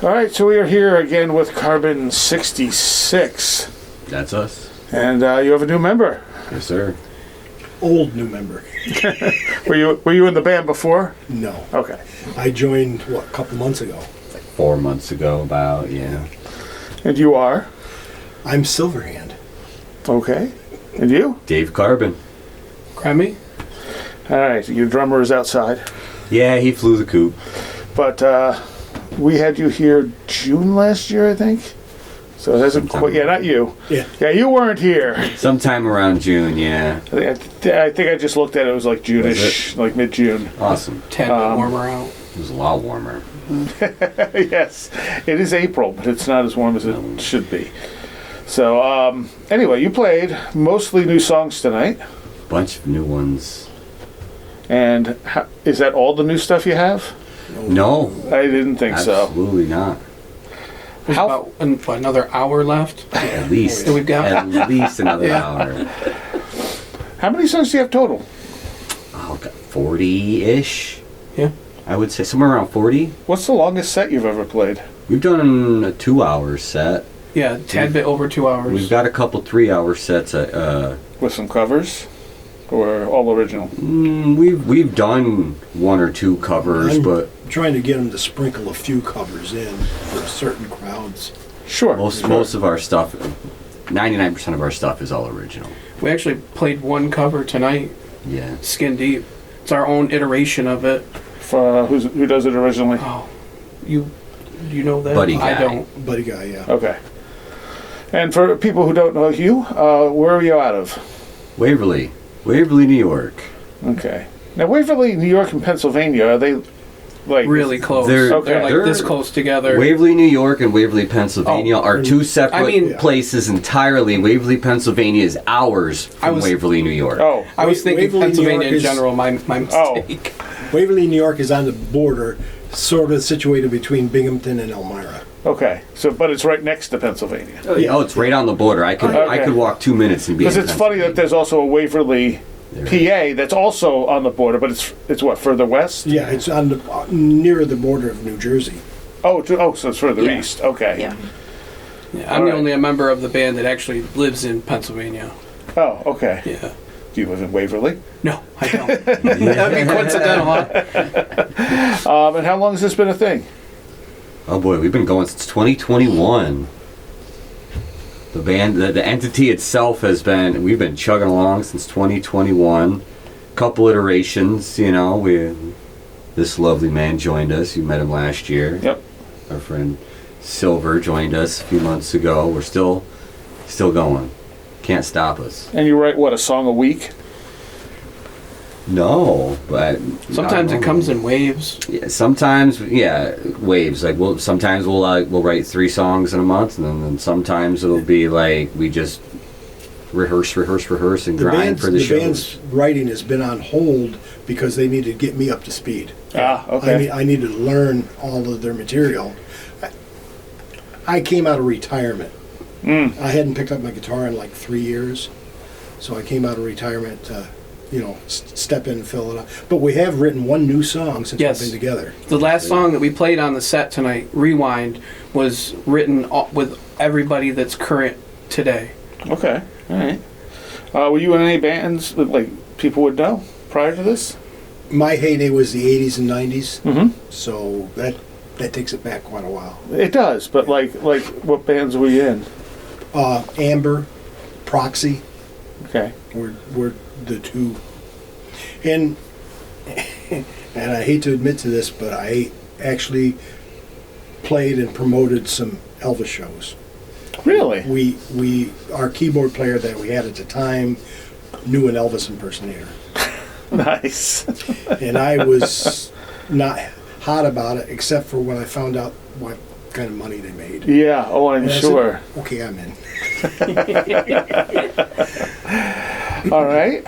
All right, so we are here again with Carbon 66. That's us. And you have a new member. Yes, sir. Old new member. Were you in the band before? No. Okay. I joined, a couple months ago. Like 4 months ago, about, yeah. And you are? I'm Silverhand. Okay. And you? Dave Carbon. Grammy? All right, your drummer is outside. Yeah, he flew the coop. But we had you here June last year, I think. So it hasn't quite. Yeah, not you. Yeah. Yeah, you weren't here. Sometime around June, yeah. I think I just looked at it. It was like June-ish, like mid-June. Awesome. 10 warmer out. It was a lot warmer. Yes, it is April, but it's not as warm as it should be. So anyway, you played mostly new songs tonight. Bunch of new ones. And is that all the new stuff you have? No. I didn't think so. Absolutely not. There's about another hour left. At least. That we've got. At least another Yeah. hour. How many songs do you have total? Oh, 40-ish. Yeah. I would say somewhere around 40. What's the longest set you've ever played? We've done a 2-hour set. Yeah, tad bit over 2 hours. We've got a couple 3-hour sets. With some covers? Or all original? We've done 1 or 2 covers, but Trying to get them to sprinkle a few covers in for certain crowds. Sure. most of our stuff, 99% of our stuff is all original. We actually played one cover tonight, Yeah. Skin Deep. It's our own iteration of it. Who does it originally? Oh, you know that? Buddy I Guy. don't. Buddy Guy, yeah. Okay. And for people who don't know you, where are you out of? Waverly, New York. Okay. Now, Waverly, New York, and Pennsylvania, are they like Really close. They're- They're like this close together. Waverly, New York, and Waverly, Pennsylvania are 2 separate places entirely. Waverly, Pennsylvania is hours from Waverly, New York. Oh, I was thinking Waverly, New Pennsylvania York in is- general. My mistake. Waverly, New York is on the border, sort of situated between Binghamton and Elmira. okay. So, but it's right next to Pennsylvania. Oh, it's right on the border. I could walk 2 minutes and be. Because in it's funny that there's also a Waverly, PA, that's also on the border, but it's what, further west? Yeah, it's on the near the border of New Jersey. Oh, so it's further Yeah. east. Okay. Yeah. Yeah, I'm the only member of the band that actually lives in Pennsylvania. Oh, okay. Yeah. Do you live in Waverly? No, I don't. That'd be coincidental, huh? And how long has this been a thing? Oh boy, we've been going since 2021. The band, the entity itself we've been chugging along since 2021. Couple iterations, this lovely man joined us. You met him last year. Yep. Our friend Silver joined us a few months ago. We're still going. Can't stop us. And you write, what, a song a week? No, but Sometimes it comes in waves. Yeah, sometimes, waves. Like sometimes we'll write 3 songs in a month, and then sometimes it'll be like we just rehearse, and grind for the shows. The band's writing has been on hold because they needed to get me up to speed. Ah, okay. I needed to learn all of their material. I came out of retirement. I hadn't picked up my guitar in like 3 years, so I came out of retirement to, step in and fill it up. But we have written 1 new song since Yes. we've been together. The last song that we played on the set tonight, Rewind, was written with everybody that's current today. Okay. All right. Were you in any bands that like people would know prior to this? My heyday was the 80s and 90s, Mm-hmm. so that takes it back quite a while. It does, but like what bands were you in? Amber, Proxy, Okay. were the 2. And I hate to admit to this, but I actually played and promoted some Elvis shows. Really? Our keyboard player that we had at the time knew an Elvis impersonator. Nice. And I was not hot about it, except for when I found out what kind of money they made. Yeah. Oh, I'm And I sure. said, okay, I'm in. All right.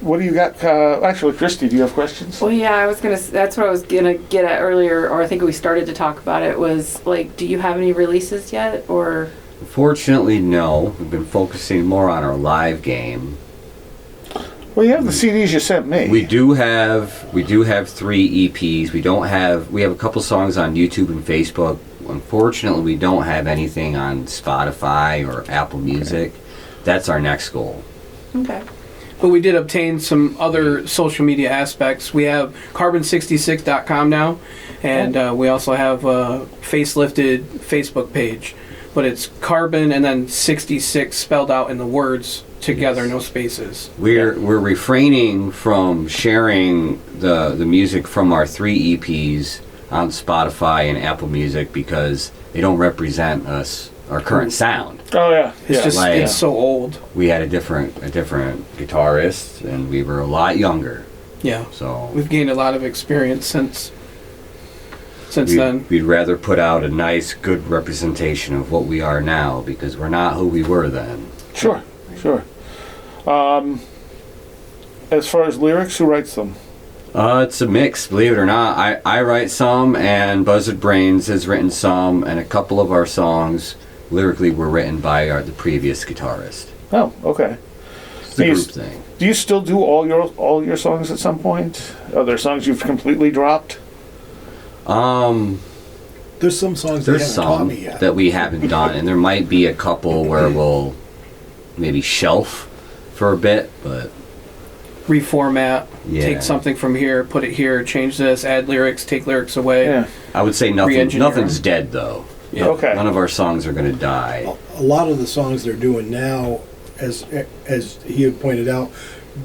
What do you got? Actually, Christy, do you have questions? Well, yeah, that's what I was gonna get at earlier, or I think we started to talk about it, was like, do you have any releases yet, or? Fortunately, no. We've been focusing more on our live game. Well, you have the CDs you sent me. We do have 3 EPs. We have a couple songs on YouTube and Facebook. Unfortunately, we don't have anything on Spotify or Apple Music. That's our next goal. Okay. But we did obtain some other social media aspects. We have carbon66.com now, and we also have a facelifted Facebook page. But it's carbon and then 66 spelled out in the words together, no spaces. We're refraining from sharing the music from our 3 EPs on Spotify and Apple Music because they don't represent us, our current sound. Oh yeah, It's yeah. just Like- it's so old. We had a different guitarist, and we were a lot younger. Yeah. So We've gained a lot of experience since then. we'd rather put out a nice, good representation of what we are now because we're not who we were then. Sure, sure. As far as lyrics, who writes them? It's a mix, believe it or not. I write some, and Buzzard Brains has written some, and a couple of our songs lyrically were written by the previous guitarist. Oh, okay. It's a You group s- thing. Do you still do all your songs at some point? Are there songs you've completely dropped? There's some songs that There's haven't taught some me yet. that we haven't done, and there might be a couple where we'll maybe shelf for a bit, but Reformat, yeah. take something from here, put it here, change this, add lyrics, take lyrics away. Yeah. I would say Re-engineer nothing's them. dead though. Yeah. Okay. None of our songs are going to die. A lot of the songs they're doing now, as he had pointed out,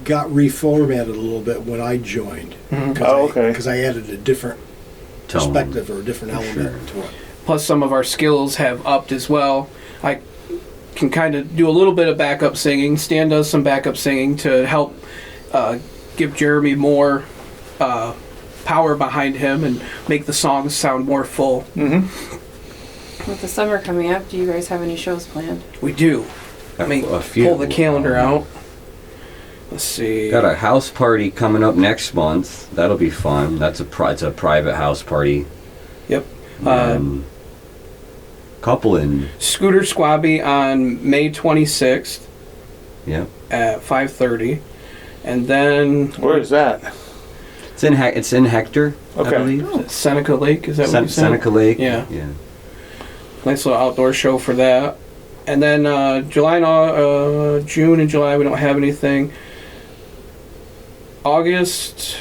got reformatted a little bit when I joined. Oh, okay. Because I added a different Tone. perspective or a different element to it. Plus, some of our skills have upped as well. I can kind of do a little bit of backup singing. Stan does some backup singing to help give Jeremy more power behind him and make the songs sound more full. With the summer coming up, do you guys have any shows planned? We do. I mean, A few. pull the calendar out. Let's see. Got a house party coming up next month. That'll be fun. It's a private house party. Yep. And couple in. Scooter Squabby on May 26th Yeah. at 5:30. And then Where is that? It's in Hector, Okay. I believe. Seneca Lake, is that what you said? Seneca Lake. Yeah. Yeah. Nice little outdoor show for that. And then June and July, we don't have anything. August,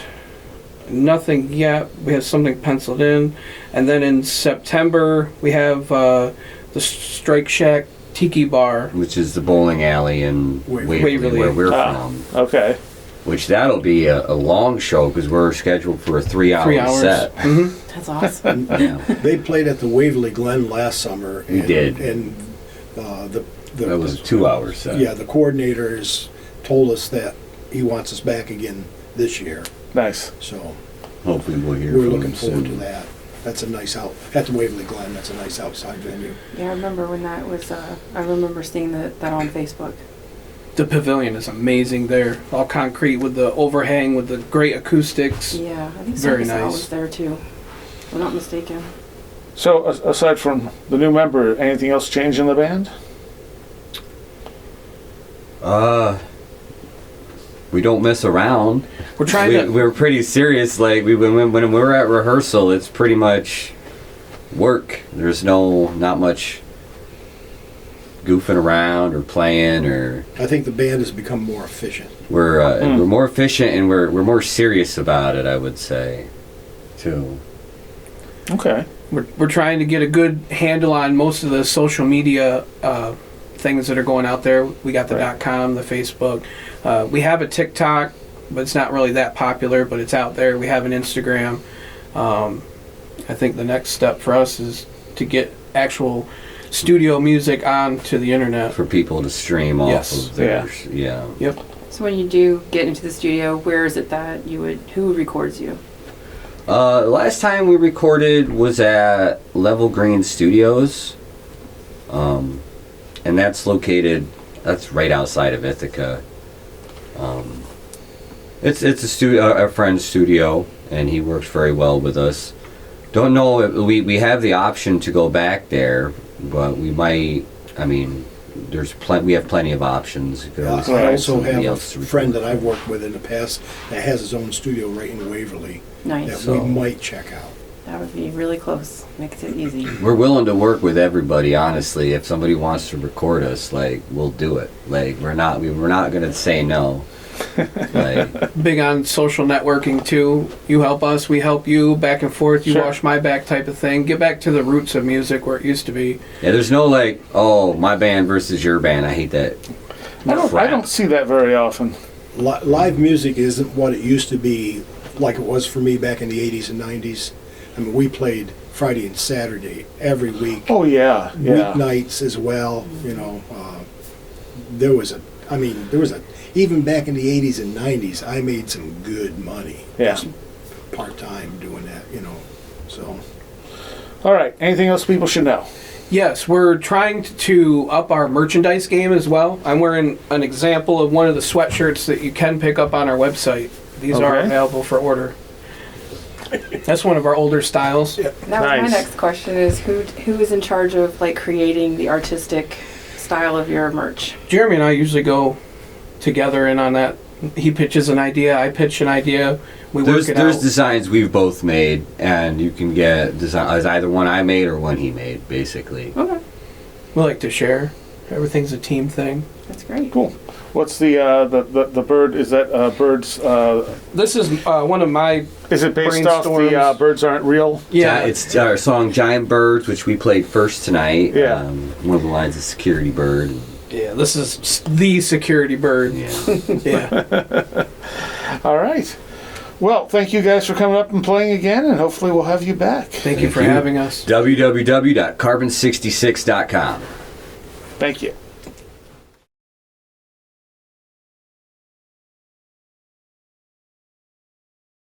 nothing yet. We have something penciled in. And then in September, we have the Strike Shack Tiki Bar. Which is the bowling alley in Waverly. Waverly, where we're Ah. from. Okay. Which that'll be a long show because we're scheduled for a 3 hour 3 hours. set. Hmm. That's awesome. Yeah. They played at the Waverly Glen last summer. We did. And That was a 2 hour set. Yeah, the coordinators told us that he wants us back again this year. Nice. So Hopefully we'll hear we're from looking him forward to soon. that. That's a nice at the Waverly Glen. That's a nice outside venue. Yeah, I remember when that was, I remember seeing that on Facebook. The pavilion is amazing there. All concrete with the overhang, with the great acoustics. Yeah, I think Very Circus Owl nice. was there too. If I'm not mistaken. So, aside from the new member, anything else change in the band? We don't mess around. We're trying to. We're pretty serious. Like when we're at rehearsal, it's pretty much work. There's not much goofing around or playing or. I think the band has become more efficient. We're more efficient and we're more serious about it. I would say, too. Okay. We're trying to get a good handle on most of the social media things that are going out there. We got the Right. .com, the Facebook. We have a TikTok, but it's not really that popular, but it's out there. We have an Instagram. I think the next step for us is to get actual studio music onto the internet. For people to stream off Yes. of their yeah. Yep. So when you do get into the studio, where is it that who records you? Last time we recorded was at Level Green Studios, and that's right outside of Ithaca. It's a studio, a friend's studio, and he works very well with us. Don't know if we have the option to go back there, but we might. I mean, we have plenty of options. You could always I find also somebody have a else to friend record. that I've worked with in the past that has his own studio right in Waverly Nice. that we So- might check out. That would be really close. Makes it easy. We're willing to work with everybody, honestly. If somebody wants to record us, like, we'll do it. Like, we're not gonna say no. Like, Big on social networking too. You help us, we help you, back and forth. You Sure. wash my back type of thing. Get back to the roots of music where it used to be. yeah, there's no like, oh, my band versus your band. I hate that. I don't see that very often. Live music isn't what it used to be, like it was for me back in the 80s and 90s. I mean, we played Friday and Saturday every week. Oh yeah, yeah. Weeknights as well, there was even back in the 80s and 90s, I made some good money. Yeah. Just part-time doing that, so. All right. Anything else people should know? Yes, we're trying to up our merchandise game as well. I'm wearing an example of one of the sweatshirts that you can pick up on our website. These are Okay. available for order. That's one of our older styles. Yeah. That was my Nice. next question is who is in charge of like creating the artistic style of your merch? Jeremy and I usually go together in on that. He pitches an idea, I pitch an idea, we work it There's out. designs we've both made, and you can get design as either one I made or one he made, basically. Okay, We like to share. Everything's a team thing. that's great. Cool. What's the bird? Is that birds? This is one of my Is it based off the Brainstorms. Birds Aren't Real? It's our song "Giant Birds," which we played first tonight. Yeah. One of the lines is "Security Bird." Yeah, this is the security bird. Yeah. Yeah. All right. Well, thank you guys for coming up and playing again, and hopefully we'll have you back. Thank you for you. having us. www.carbon66.com. Thank you.